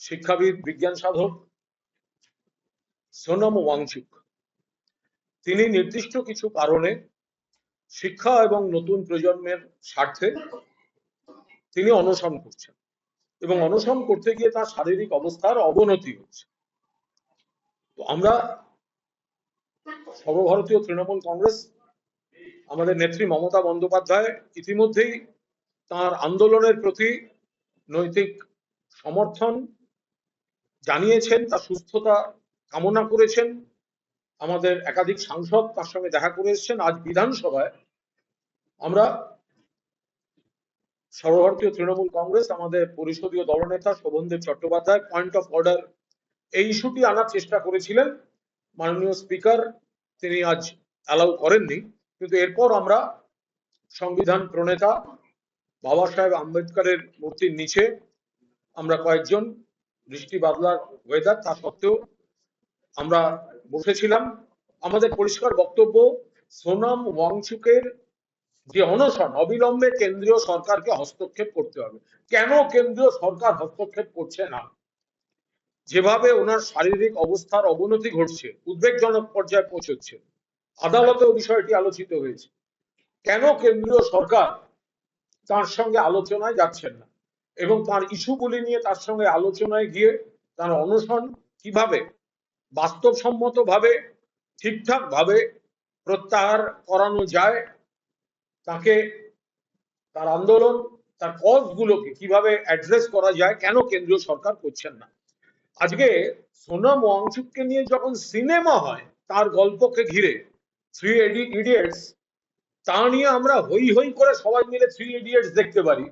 শিক্ষাবিদ, বিজ্ঞান সাধক সোনম ওয়াংচুক তিনি নির্দিষ্ট কিছু কারণে শিক্ষা এবং নতুন প্রজন্মের স্বার্থে তিনি অনশন করছেন এবং অনশন করতে গিয়ে তার শারীরিক অবস্থার অবনতি হচ্ছে। তো আমরা সর্বভারতীয় তৃণমূল কংগ্রেস, আমাদের নেত্রী মমতা বন্দ্যোপাধ্যায় ইতিমধ্যেই তার আন্দোলনের প্রতি নৈতিক সমর্থন জানিয়েছেন, তার সুস্থতা কামনা করেছেন। আমাদের একাধিক সাংসদ তার সঙ্গে দেখা করে এসেছেন। আজ বিধানসভায় আমরা সর্বভারতীয় তৃণমূল কংগ্রেস, আমাদের পরিষদীয় দলনেতা Shobhandeb Chattopadhyay point of order এই ইস্যুটি আনার চেষ্টা করেছিলেন। মাননীয় স্পিকার তিনি আজ অ্যালাউ করেননি, কিন্তু এরপর আমরা সংবিধান প্রণেতা বাবা সাহেব আম্বেদকরের মূর্তির নিচে আমরা কয়েকজন, বৃষ্টি বাদলার ওয়েদার তা সত্ত্বেও আমরা বসেছিলাম। আমাদের পরিষ্কার বক্তব্য, সোনম ওয়াংচুকের যে অনশন অবিলম্বে কেন্দ্রীয় সরকারকে হস্তক্ষেপ করতে হবে। কেন কেন্দ্রীয় সরকার হস্তক্ষেপ করছে না? যেভাবে ওনার শারীরিক অবস্থার অবনতি ঘটছে, উদ্বেগজনক পর্যায়ে পৌঁছচ্ছে, আদালতেও বিষয়টি আলোচিত হয়েছে। কেন কেন্দ্রীয় সরকার তার সঙ্গে আলোচনায় যাচ্ছেন না এবং তার ইস্যুগুলি নিয়ে তার সঙ্গে আলোচনায় গিয়ে তার অনশন কিভাবে বাস্তবসম্মত ভাবে ঠিকঠাক ভাবে প্রত্যাহার করানো যায়, তাকে তার আন্দোলন, তার কজ গুলোকে কিভাবে অ্যাড্রেস করা যায়, কেন কেন্দ্রীয় সরকার করছেন না? আজকে সোনম ওয়াংচুককে নিয়ে যখন সিনেমা হয় তার গল্পকে ঘিরে, থ্রি ইডিয়টস, তা নিয়ে আমরা হই হই করে সবাই মিলে থ্রি ইডিয়টস দেখতে পারি,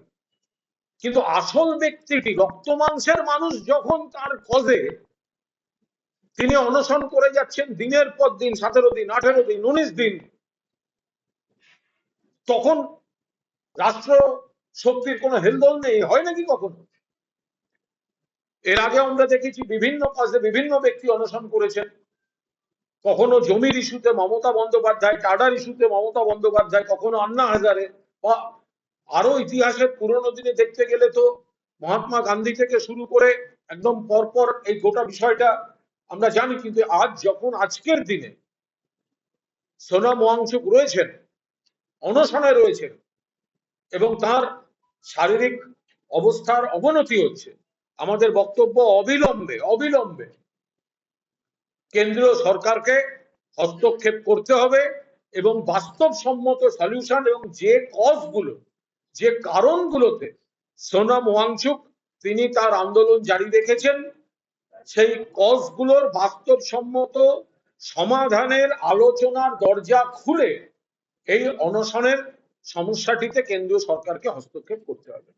কিন্তু আসল ব্যক্তিটি রক্ত মাংসের মানুষ যখন তার কজে তিনি অনশন করে যাচ্ছেন দিনের পর দিন, 17 দিন, 18 দিন, 19 দিন, তখন রাষ্ট্র শক্তির কোনো হেলদোল নেই? হয় নাকি কখনো? এর আগে আমরা দেখেছি বিভিন্ন কাজে বিভিন্ন ব্যক্তি অনশন করেছেন। কখনো জমির ইস্যুতে মমতা বন্দ্যোপাধ্যায়, টাডার ইস্যুতে মমতা বন্দ্যোপাধ্যায়, কখনো আন্না হাজারে, বা আরো ইতিহাসের পুরোনো দিনে দেখতে গেলে তো মহাত্মা গান্ধী থেকে শুরু করে একদম পরপর এই গোটা বিষয়টা আমরা জানি। কিন্তু আজ যখন আজকের দিনে সোনম ওয়াংচুক রয়েছেন, অনশনে রয়েছেন এবং তার শারীরিক অবস্থার অবনতি হচ্ছে, আমাদের বক্তব্য অবিলম্বে অবিলম্বে কেন্দ্রীয় সরকারকে হস্তক্ষেপ করতে হবে এবং বাস্তবসম্মত সলিউশন এবং যে কজগুলো, যে কারণগুলোতে সোনম ওয়াংচুক তিনি তার আন্দোলন জারি রেখেছেন, সেই কজগুলোর বাস্তবসম্মত সমাধানের আলোচনার দরজা খুলে এই অনশনের সমস্যাটিতে কেন্দ্রীয় সরকারকে হস্তক্ষেপ করতে হবে।